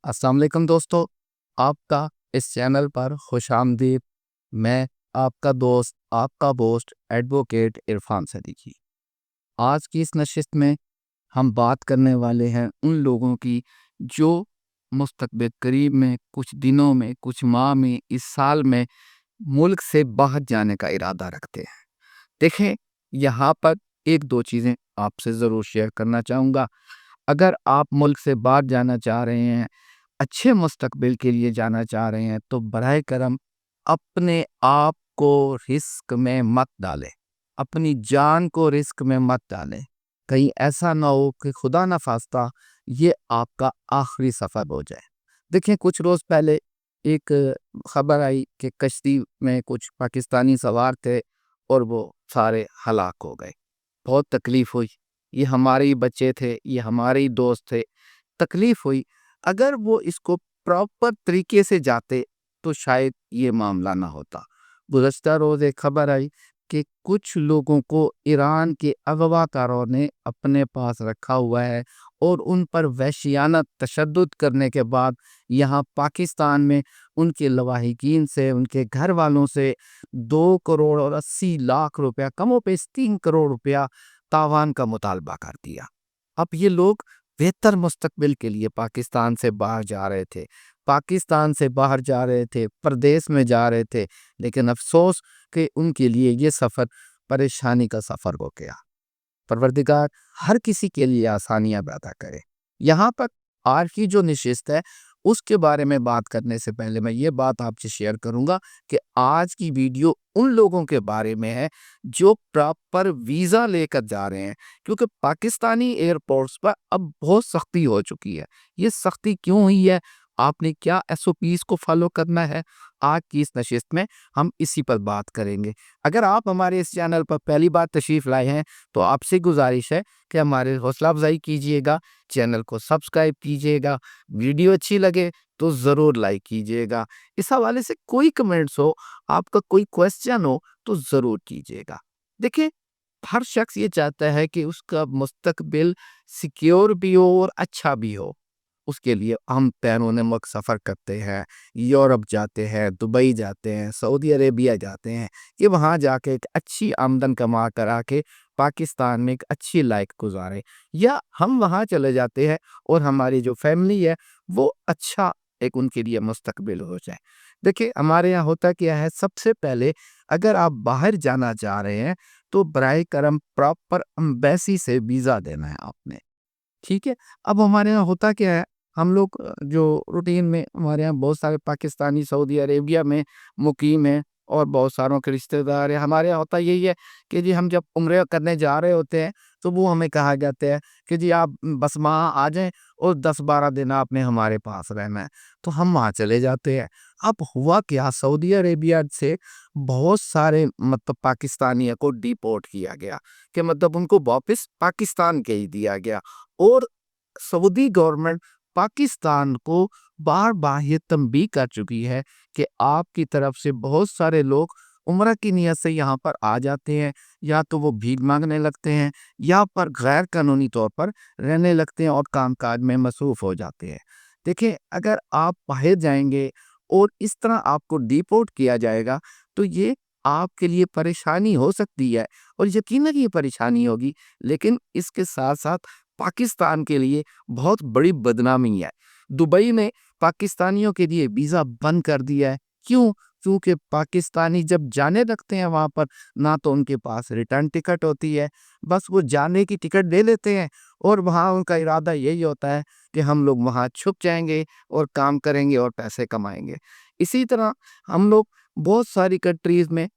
السلام علیکم دوستو، آپ کا اس چینل پر خوش آمدید۔ میں آپ کا دوست، آپ کا ہوسٹ ایڈوکیٹ عرفان صدیقی۔ آج کی اس نشست میں ہم بات کرنے والے ہیں ان لوگوں کی جو مستقبل قریب میں، کچھ دنوں میں، کچھ ماہ میں، اس سال میں ملک سے باہر جانے کا ارادہ رکھتے ہیں۔ دیکھیں، یہاں پر ایک دو چیزیں آپ سے ضرور شیئر کرنا چاہوں گا۔ اگر آپ ملک سے باہر جانا چاہ رہے ہیں، اچھے مستقبل کے لیے جانا چاہ رہے ہیں، تو براہ کرم اپنے آپ کو رسک میں مت ڈالیں، اپنی جان کو رسک میں مت ڈالیں۔ کہیں ایسا نہ ہو کہ خدا نہ خواستہ یہ آپ کا آخری سفر ہو جائے۔ دیکھیں، کچھ روز پہلے ایک خبر آئی کہ کشتی میں کچھ پاکستانی سوار تھے اور وہ سارے ہلاک ہو گئے۔ بہت تکلیف ہوئی۔ یہ ہمارے ہی بچے تھے، یہ ہمارے ہی دوست تھے۔ تکلیف ہوئی۔ اگر وہ اس کو پراپر طریقے سے جاتے تو شاید یہ معاملہ نہ ہوتا۔ گزشتہ روز ایک خبر آئی کہ کچھ لوگوں کو ایران کے اغوا کاروں نے اپنے پاس رکھا ہوا ہے اور ان پر وحشیانہ تشدد کرنے کے بعد یہاں پاکستان میں ان کے لواحقین سے، ان کے گھر والوں سے 2 کروڑ اور 80 لاکھ روپیہ، کم و بیش 3 کروڑ روپیہ تاوان کا مطالبہ کر دیا۔ اب یہ لوگ بہتر مستقبل کے لیے پاکستان سے باہر جا رہے تھے، پردیس میں جا رہے تھے، لیکن افسوس کہ ان کے لیے یہ سفر پریشانی کا سفر ہو گیا۔ پروردگار ہر کسی کے لیے آسانیاں پیدا کرے۔ یہاں پر آج کی جو نشست ہے اس کے بارے میں بات کرنے سے پہلے میں یہ بات آپ سے شیئر کروں گا کہ آج کی ویڈیو ان لوگوں کے بارے میں ہے جو پراپر ویزا لے کر جا رہے ہیں، کیونکہ پاکستانی ایئرپورٹس پر اب بہت سختی ہو چکی ہے۔ یہ سختی کیوں ہوئی ہے؟ آپ نے کیا SOPs کو فالو کرنا ہے؟ آج کی اس نشست میں ہم اسی پر بات کریں گے۔ اگر آپ ہمارے اس چینل پر پہلی بار تشریف لائے ہیں تو آپ سے گزارش ہے کہ ہمارے حوصلہ افزائی کیجئے گا، چینل کو سبسکرائب کیجئے گا، ویڈیو اچھی لگے تو ضرور لائک کیجئے گا۔ اس حوالے سے کوئی کمنٹس ہو، آپ کا کوئی کویسچن ہو تو ضرور کیجئے گا۔ دیکھیں، ہر شخص یہ چاہتا ہے کہ اس کا مستقبل سیکیور بھی ہو اور اچھا بھی ہو۔ اس کے لیے ہم بیرون ملک سفر کرتے ہیں، یورپ جاتے ہیں، دبئی جاتے ہیں، سعودی عربیہ جاتے ہیں، کہ وہاں جا کے ایک اچھی آمدن کما کر آ کے پاکستان میں ایک اچھی لائف گزارے، یا ہم وہاں چلے جاتے ہیں اور ہماری جو فیملی ہے وہ اچھا ایک ان کے لیے مستقبل ہو جائے۔ دیکھیں، ہمارے یہاں ہوتا کیا ہے، سب سے پہلے اگر آپ باہر جانا چاہ رہے ہیں تو برائے کرم پراپر امبیسی سے ویزا دینا ہے آپ نے، ٹھیک ہے؟ اب ہمارے یہاں ہوتا کیا ہے، ہم لوگ جو روٹین میں، ہمارے یہاں بہت سارے پاکستانی سعودی عربیہ میں مقیم ہیں اور بہت ساروں کے رشتہ دار ہیں۔ ہمارے یہاں ہوتا یہی ہے کہ جی ہم جب عمرہ کرنے جا رہے ہوتے ہیں تو وہ ہمیں کہا جاتا ہے کہ جی آپ بس وہاں آ جائیں اور 10-12 دن آپ نے ہمارے پاس رہنا ہے، تو ہم وہاں چلے جاتے ہیں۔ اب ہوا کیا، سعودی عربیہ سے بہت سارے پاکستانیوں کو ڈیپورٹ کیا گیا، کہ ان کو واپس پاکستان کے ہی دیا گیا، اور سعودی گورنمنٹ پاکستان کو بار بار یہ تنبیہ کر چکی ہے کہ آپ کی طرف سے بہت سارے لوگ عمرہ کی نیت سے یہاں پر آ جاتے ہیں، یا تو وہ بھیک مانگنے لگتے ہیں یا پر غیر قانونی طور پر رہنے لگتے ہیں اور کام کاج میں مصروف ہو جاتے ہیں۔ دیکھیں، اگر آپ باہر جائیں گے اور اس طرح آپ کو ڈیپورٹ کیا جائے گا تو یہ آپ کے لیے پریشانی ہو سکتی ہے، اور یقیناً یہ پریشانی ہوگی، لیکن اس کے ساتھ ساتھ پاکستان کے لیے بہت بڑی بدنامی ہے۔ دبئی نے پاکستانیوں کے لیے ویزا بند کر دیا ہے۔ کیوں؟ کیونکہ پاکستانی جب جانے لگتے ہیں وہاں پر، نہ تو ان کے پاس ریٹرن ٹکٹ ہوتی ہے، بس وہ جانے کی ٹکٹ لے لیتے ہیں اور وہاں ان کا ارادہ یہی ہوتا ہے کہ ہم لوگ وہاں چھپ جائیں گے اور کام کریں گے اور پیسے کمائیں گے۔ اسی طرح ہم لوگ بہت ساری کنٹریز میں،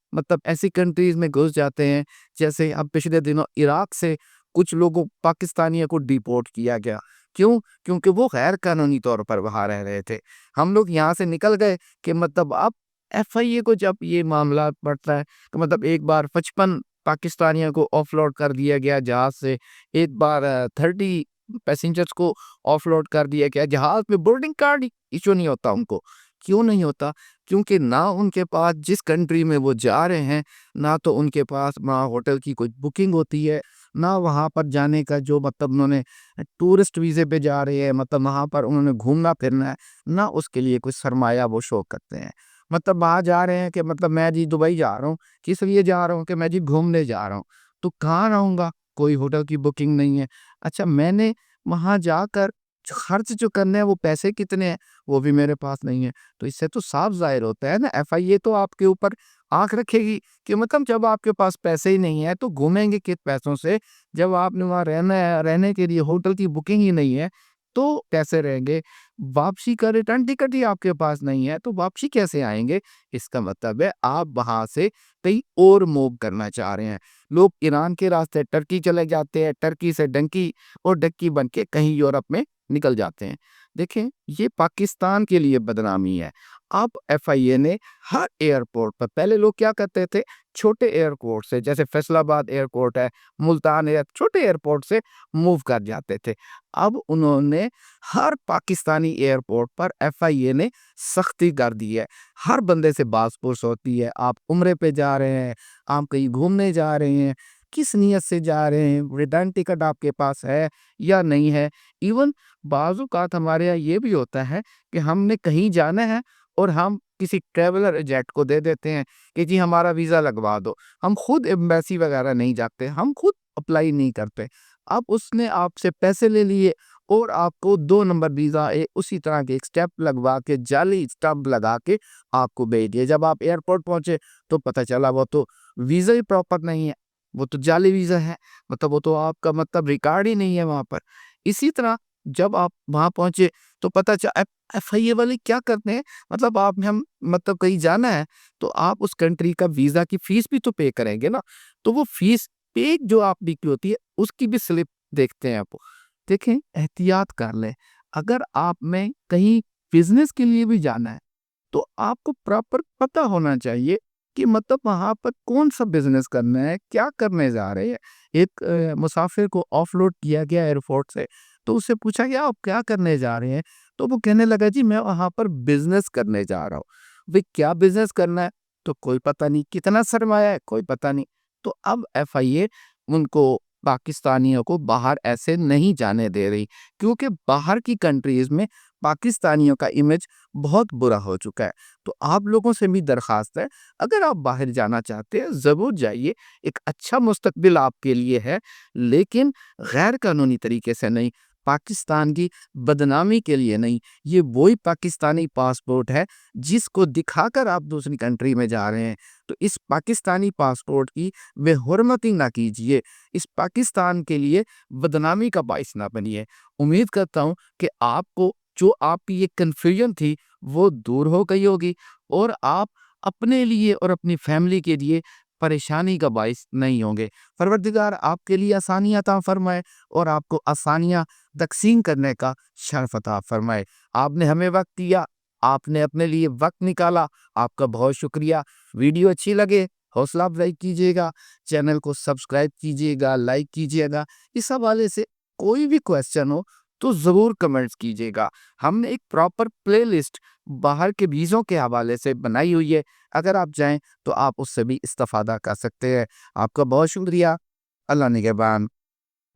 ایسی کنٹریز میں گھس جاتے ہیں، جیسے اب پچھلے دنوں عراق سے کچھ لوگوں پاکستانیوں کو ڈیپورٹ کیا گیا۔ کیوں؟ کیونکہ وہ غیر قانونی طور پر وہاں رہ رہے تھے۔ ہم لوگ یہاں سے نکل گئے کہ اب FIA کو جب یہ معاملات پڑتا ہے کہ ایک بار 55 پاکستانیوں کو آف لوڈ کر دیا گیا جہاز سے، ایک بار 30 پیسنجرز کو آف لوڈ کر دیا گیا جہاز میں، بورڈنگ کارڈ ایشو نہیں ہوتا ان کو۔ کیوں نہیں ہوتا؟ کیونکہ نہ ان کے پاس جس کنٹری میں وہ جا رہے ہیں، نہ تو ان کے پاس وہاں ہوٹل کی کوئی بکنگ ہوتی ہے، نہ وہاں پر جانے کا جو مطلب انہوں نے ٹورسٹ ویزے پہ جا رہے ہیں، مطلب وہاں پر انہوں نے گھومنا پھرنا ہے، نہ اس کے لیے کوئی سرمایہ وہ شو کرتے ہیں۔ مطلب وہاں جا رہے ہیں کہ مطلب میں جی دبئی جا رہا ہوں، کس لیے جا رہا ہوں کہ میں جی گھومنے جا رہا ہوں، تو کہاں رہوں گا، کوئی ہوٹل کی بکنگ نہیں ہے، اچھا میں نے وہاں جا کر خرچ جو کرنے ہیں وہ پیسے کتنے ہیں وہ بھی میرے پاس نہیں ہے۔ تو اس سے تو صاف ظاہر ہوتا ہے نا، ایف آئی اے تو آپ کے اوپر آنکھ رکھے گی کہ مطلب جب آپ کے پاس پیسے ہی نہیں ہے تو گھومیں گے کس پیسوں سے؟ جب آپ نے وہاں رہنا ہے، رہنے کے لیے ہوٹل کی بکنگ ہی نہیں ہے تو کیسے رہیں گے؟ واپسی کا ریٹرن ٹکٹ ہی آپ کے پاس نہیں ہے تو واپسی کیسے آئیں گے؟ اس کا مطلب ہے آپ وہاں سے کہیں اور موو کرنا چاہ رہے ہیں۔ لوگ ایران کے راستے ٹرکی چلے جاتے ہیں، ٹرکی سے ڈنکی اور ڈکی بن کے کہیں یورپ میں نکل جاتے ہیں۔ دیکھیں یہ پاکستان کے لیے بدنامی ہے۔ اب ایف آئی اے نے ہر ایئرپورٹ پر، پہلے لوگ کیا کرتے تھے، چھوٹے ایئرپورٹ سے جیسے فیصل آباد ایئرپورٹ ہے، ملتان چھوٹے ایئرپورٹ سے موو کر جاتے تھے۔ اب انہوں نے ہر پاکستانی ایئرپورٹ پر ایف آئی اے نے سختی کر دی ہے۔ ہر بندے سے باز پرس ہوتی ہے، آپ عمرے پہ جا رہے ہیں، آپ کہیں گھومنے جا رہے ہیں، کس نیت سے جا رہے ہیں، ریٹرن ٹکٹ آپ کے پاس ہے یا نہیں ہے۔ ایون بعض اوقات ہمارے یہاں یہ بھی ہوتا ہے کہ ہم نے کہیں جانا ہے اور ہم کسی ٹریولر ایجنٹ کو دے دیتے ہیں کہ جی ہمارا ویزا لگوا دو، ہم خود ایمبیسی وغیرہ نہیں جاتے، ہم خود اپلائی نہیں کرتے۔ اب اس نے آپ سے پیسے لے لیے اور آپ کو 2 نمبر ویزا اسی طرح کے ایک سٹیپ لگوا کے، جعلی سٹمپ لگا کے آپ کو بھیج دیا۔ جب آپ ایئرپورٹ پہنچے تو پتہ چلا وہ تو ویزا ہی پراپر نہیں ہے، وہ تو جعلی ویزا ہے، مطلب وہ تو آپ کا مطلب ریکارڈ ہی نہیں ہے وہاں پر۔ اسی طرح جب آپ وہاں پہنچے تو پتہ چلا ایف آئی اے والے کیا کرتے ہیں، مطلب آپ نے ہم مطلب کہیں جانا ہے تو آپ اس کنٹری کا ویزا کی فیس بھی تو پے کریں گے نا، تو وہ فیس پے جو آپ کی ہوتی ہے اس کی بھی سلپ دیکھتے ہیں آپ۔ دیکھیں احتیاط کر لیں، اگر آپ میں کہیں بزنس کے لیے بھی جانا ہے تو آپ کو پراپر پتہ ہونا چاہیے کہ مطلب وہاں پر کون سا بزنس کرنا ہے، کیا کرنے جا رہے ہیں۔ ایک مسافر کو آف لوڈ کیا گیا ایئرپورٹ سے تو اس سے پوچھا گیا آپ کیا کرنے جا رہے ہیں، تو وہ کہنے لگا جی میں وہاں پر بزنس کرنے جا رہا ہوں۔ بھئی کیا بزنس کرنا ہے تو کوئی پتہ نہیں، کتنا سرمایہ ہے کوئی پتہ نہیں۔ تو اب ایف آئی اے ان کو پاکستانیوں کو باہر ایسے نہیں جانے دے رہی، کیونکہ باہر کی کنٹریز میں پاکستانیوں کا امیج بہت برا ہو چکا ہے۔ تو آپ لوگوں سے بھی درخواست ہے، اگر آپ باہر جانا چاہتے ہیں ضرور جائیے، ایک اچھا مستقبل آپ کے لیے ہے، لیکن غیر قانونی طریقے سے نہیں، پاکستان کی بدنامی کے لیے نہیں۔ یہ وہی پاکستانی پاسپورٹ ہے جس کو دکھا کر آپ دوسری کنٹری میں جا رہے ہیں، تو اس پاکستانی پاسپورٹ کی بے حرمتی نہ کیجیے، اس پاکستان کے لیے بدنامی کا باعث نہ بنیے۔ امید کرتا ہوں کہ آپ کو جو آپ کی یہ کنفیوژن تھی وہ دور ہو گئی ہوگی اور آپ اپنے لیے اور اپنی فیملی کے لیے پریشانی کا باعث نہیں ہوں گے۔ پروردگار آپ کے لیے آسانیاں عطا فرمائے اور آپ کو آسانیاں تقسیم کرنے کا شرف عطا فرمائے۔ آپ نے ہمیں وقت دیا، آپ نے اپنے لیے وقت نکالا، آپ کا بہت شکریہ۔ ویڈیو اچھی لگے حوصلہ افزائی کیجیے گا، چینل کو سبسکرائب کیجیے گا، لائک کیجیے گا۔ اس حوالے سے کوئی بھی کویسچن ہو تو ضرور کمنٹس کیجیے گا۔ ہم نے ایک پراپر پلے لسٹ باہر کے ویزوں کے حوالے سے بنائی ہوئی ہے، اگر آپ جائیں تو آپ اس سے بھی استفادہ کر سکتے ہیں۔ آپ کا بہت شکریہ۔ اللہ نگہبان۔